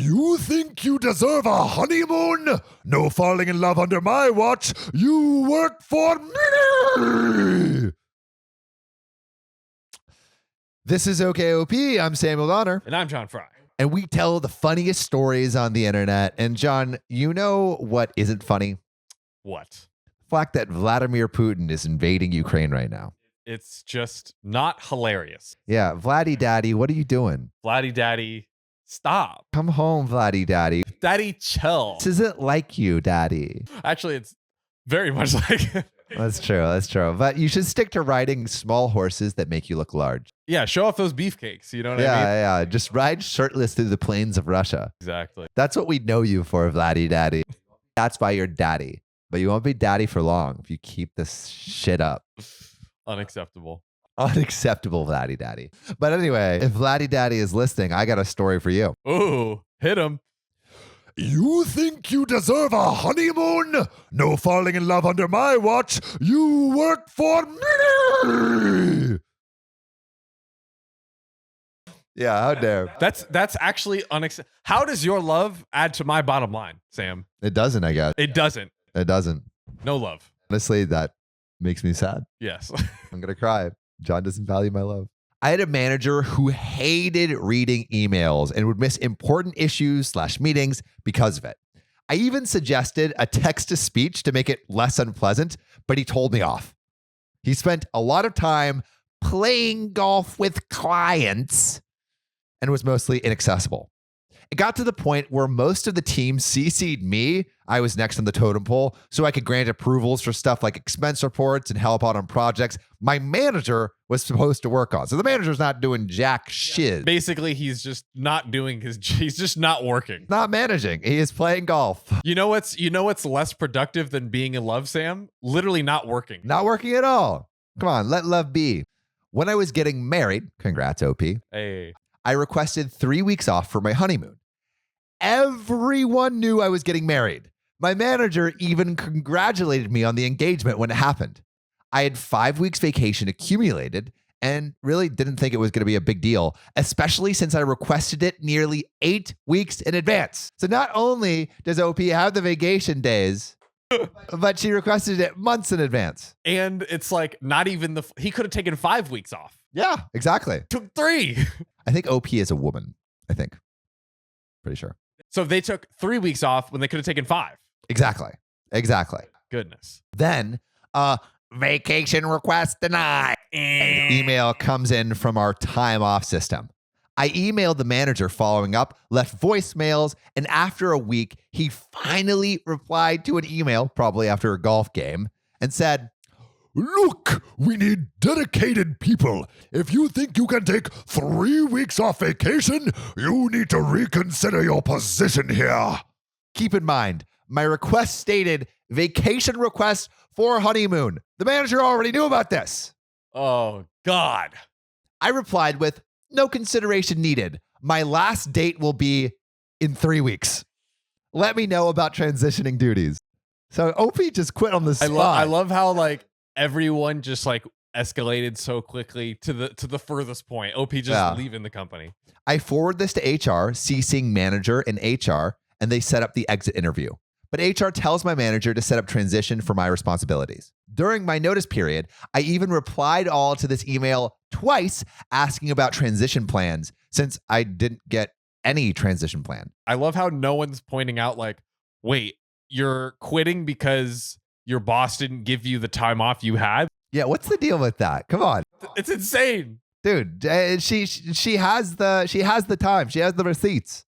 You think you deserve a honeymoon? No falling in love under my watch. You work for me. This is OKOP. I'm Samuel Donner. And I'm John Frye. And we tell the funniest stories on the internet. And John, you know what isn't funny? What? The fact that Vladimir Putin is invading Ukraine right now. It's just not hilarious. Yeah, Vladdy Daddy, what are you doing? Vladdy Daddy, stop. Come home, Vladdy Daddy. Daddy, chill. This isn't like you, Daddy. Actually, it's very much like it. That's true. That's true. But you should stick to riding small horses that make you look large. Yeah, show off those beefcakes. You know what I mean? Yeah. Just ride shirtless through the plains of Russia. Exactly. That's what we know you for, Vladdy Daddy. That's why you're daddy. But you won't be daddy for long if you keep this shit up. Unacceptable. Unacceptable, Vladdy Daddy. But anyway, if Vladdy Daddy is listening, I got a story for you. Ooh, hit him. You think you deserve a honeymoon? No falling in love under my watch. You work for me. Yeah, how dare. That's actually unacceptable. How does your love add to my bottom line, Sam? It doesn't, I guess. It doesn't. It doesn't. No love. Honestly, that makes me sad. Yes. I'm going to cry. John doesn't value my love. I had a manager who hated reading emails and would miss important issues/meetings because of it. I even suggested a text-to-speech to make it less unpleasant, but he told me off. He spent a lot of time playing golf with clients and was mostly inaccessible. It got to the point where most of the team CC'd me. I was next on the totem pole, so I could grant approvals for stuff like expense reports and help out on projects my manager was supposed to work on. So the manager's not doing jack shit. Basically, he's just not doing he's just not working. Not managing. He is playing golf. You know what's less productive than being in love, Sam? Literally not working. Not working at all. Come on, let love be. When I was getting married, congrats, OP. Hey. I requested 3 weeks off for my honeymoon. Everyone knew I was getting married. My manager even congratulated me on the engagement when it happened. I had 5 weeks vacation accumulated and really didn't think it was going to be a big deal, especially since I requested it nearly 8 weeks in advance. So not only does OP have the vacation days, but she requested it months in advance. And it's like not even he could have taken 5 weeks off. Yeah, exactly. Took 3. I think OP is a woman. I think. Pretty sure. So they took 3 weeks off when they could have taken 5. Exactly. Goodness. Then, vacation request denied. Email comes in from our time off system. I emailed the manager following up, left voicemails, and after a week, he finally replied to an email, probably after a golf game, and said, "Look, we need dedicated people. If you think you can take 3 weeks off vacation, you need to reconsider your position here." Keep in mind, my request stated vacation request for honeymoon. The manager already knew about this. Oh, God. I replied with, "No consideration needed. My last date will be in 3 weeks. Let me know about transitioning duties." So OP just quit on the spot. I love how everyone just escalated so quickly to the furthest point. OP just leaving the company. I forward this to HR, CCing manager and HR, and they set up the exit interview. But HR tells my manager to set up transition for my responsibilities. During my notice period, I even replied all to this email twice asking about transition plans since I didn't get any transition plan. I love how no one's pointing out wait, you're quitting because your boss didn't give you the time off you had? Yeah, what's the deal with that? Come on. It's insane. Dude, she has the time. She has the receipts.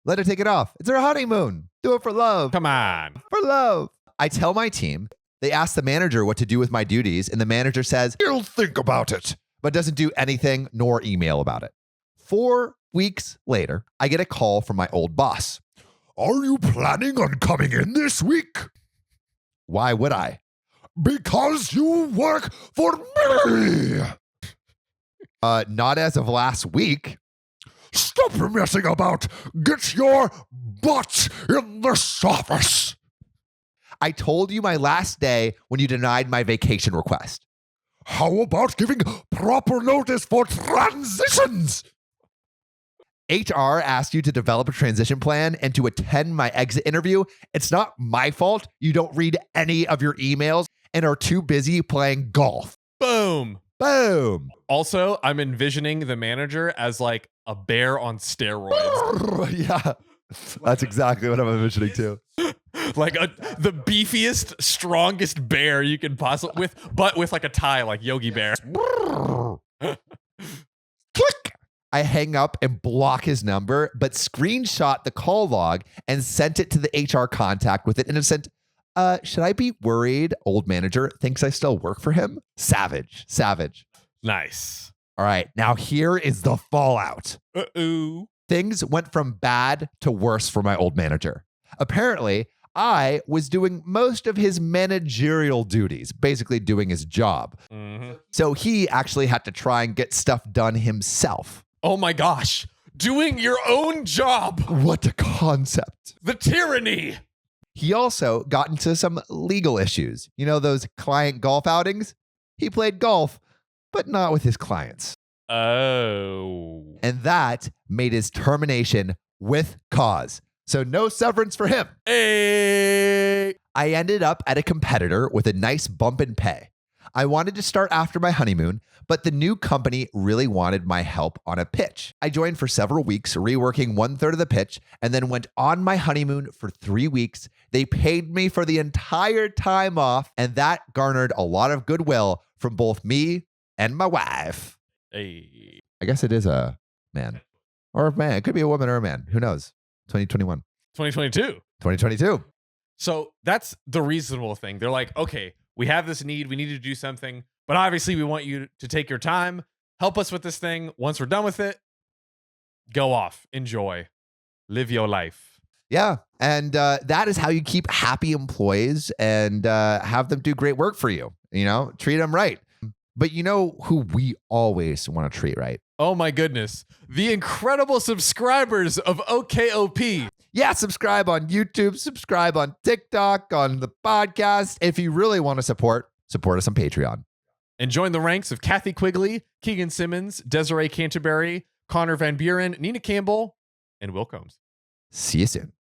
Let her take it off. It's her honeymoon. Do it for love. Come on. For love. I tell my team. They ask the manager what to do with my duties, and the manager says, "He'll think about it," but doesn't do anything nor email about it. 4 weeks later, I get a call from my old boss. "Are you planning on coming in this week?" Why would I? "Because you work for me." Not as of last week. "Stop messing about. Get your butt in this office." "I told you my last day when you denied my vacation request." "How about giving proper notice for transitions?" HR asked you to develop a transition plan and to attend my exit interview. It's not my fault you don't read any of your emails and are too busy playing golf. Boom. Boom. Also, I'm envisioning the manager as like a bear on steroids. Yeah, that's exactly what I'm envisioning too. Like the beefiest, strongest bear you can possibly with like a tie, like Yogi Bear. Click. I hang up and block his number, but screenshot the call log and sent it to the HR contact with an innocent, should I be worried? Old manager thinks I still work for him. Savage. Nice. All right, now here is the fallout. Uh-oh. Things went from bad to worse for my old manager. Apparently, I was doing most of his managerial duties, basically doing his job. Mm-hmm. So he actually had to try and get stuff done himself. Oh my gosh. Doing your own job. What a concept. The tyranny. He also got into some legal issues. You know those client golf outings? He played golf, but not with his clients. Oh. And that made his termination with cause. So no severance for him. Hey. I ended up at a competitor with a nice bump in pay. I wanted to start after my honeymoon, but the new company really wanted my help on a pitch. I joined for several weeks, reworking 1/3 of the pitch, and then went on my honeymoon for 3 weeks. They paid me for the entire time off, and that garnered a lot of goodwill from both me and my wife. Hey. I guess it is a man. Or a man. It could be a woman or a man. Who knows? 2021. 2022. 2022. So that's the reasonable thing. They're like, okay, we have this need. We need to do something. But obviously, we want you to take your time. Help us with this thing. Once we're done with it, go off. Enjoy. Live your life. Yeah. And that is how you keep happy employees and have them do great work for you. You know, treat them right. But you know who we always want to treat right? Oh my goodness. The incredible subscribers of OKOP. Yeah, subscribe on YouTube, subscribe on TikTok, on the podcast. If you really want to support us on Patreon. And join the ranks of Kathy Quigley, Keegan Simmons, Desiree Canterbury, Connor Van Buren, Nina Campbell, and Will Combs. See you soon.